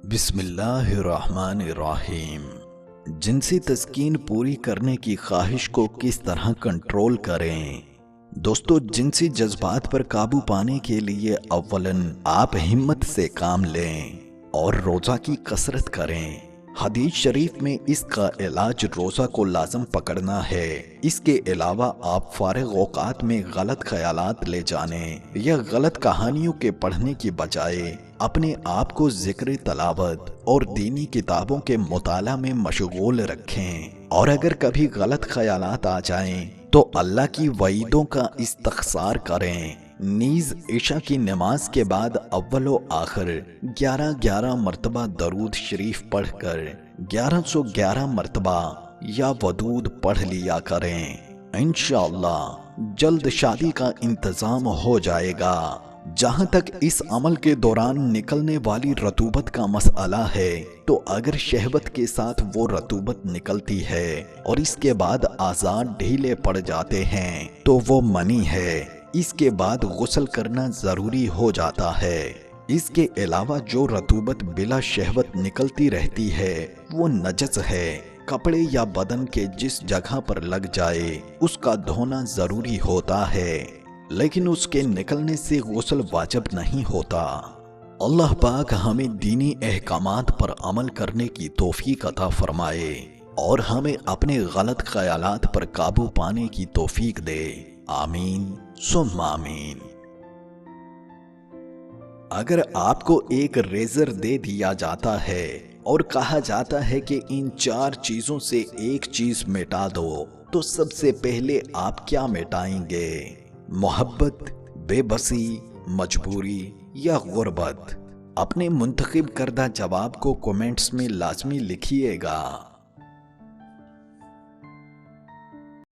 بسم اللہ الرحمن الرحیم۔ جنسی تسکین پوری کرنے کی خواہش کو کس طرح کنٹرول کریں؟ دوستو، جنسی جذبات پر قابو پانے کے لیے اولاً آپ ہمت سے کام لیں اور روزہ کی کثرت کریں۔ حدیث شریف میں اس کا علاج روزہ کو لازم پکڑنا ہے۔ اس کے علاوہ آپ فارغ اوقات میں غلط خیالات لے جانے یا غلط کہانیوں کے پڑھنے کی بجائے اپنے آپ کو ذکر تلاوت اور دینی کتابوں کے مطالعہ میں مشغول رکھیں، اور اگر کبھی غلط خیالات آ جائیں تو اللہ کی وعیدوں کا استغفار کریں۔ نیز عشاء کی نماز کے بعد اول و آخر 11 مرتبہ درود شریف پڑھ کر 1111 مرتبہ یا ودود پڑھ لیا کریں۔ انشاءاللہ جلد شادی کا انتظام ہو جائے گا۔ جہاں تک اس عمل کے دوران نکلنے والی رطوبت کا مسئلہ ہے، تو اگر شہوت کے ساتھ وہ رطوبت نکلتی ہے اور اس کے بعد اعضاء ڈھیلے پڑ جاتے ہیں تو وہ منی ہے۔ اس کے بعد غسل کرنا ضروری ہو جاتا ہے۔ اس کے علاوہ جو رطوبت بلا شہوت نکلتی رہتی ہے وہ نجس ہے۔ کپڑے یا بدن کے جس جگہ پر لگ جائے اس کا دھونا ضروری ہوتا ہے، لیکن اس کے نکلنے سے غسل واجب نہیں ہوتا۔ اللہ پاک ہمیں دینی احکامات پر عمل کرنے کی توفیق عطا فرمائے اور ہمیں اپنے غلط خیالات پر قابو پانے کی توفیق دے۔ آمین ثم آمین۔ اگر آپ کو ایک ریزر دے دیا جاتا ہے اور کہا جاتا ہے کہ ان 4 چیزوں سے ایک چیز مٹا دو، تو سب سے پہلے آپ کیا مٹائیں گے؟ محبت، بے بسی، مجبوری یا غربت؟ اپنے منتخب کردہ جواب کو کومنٹس میں لازمی لکھیے گا۔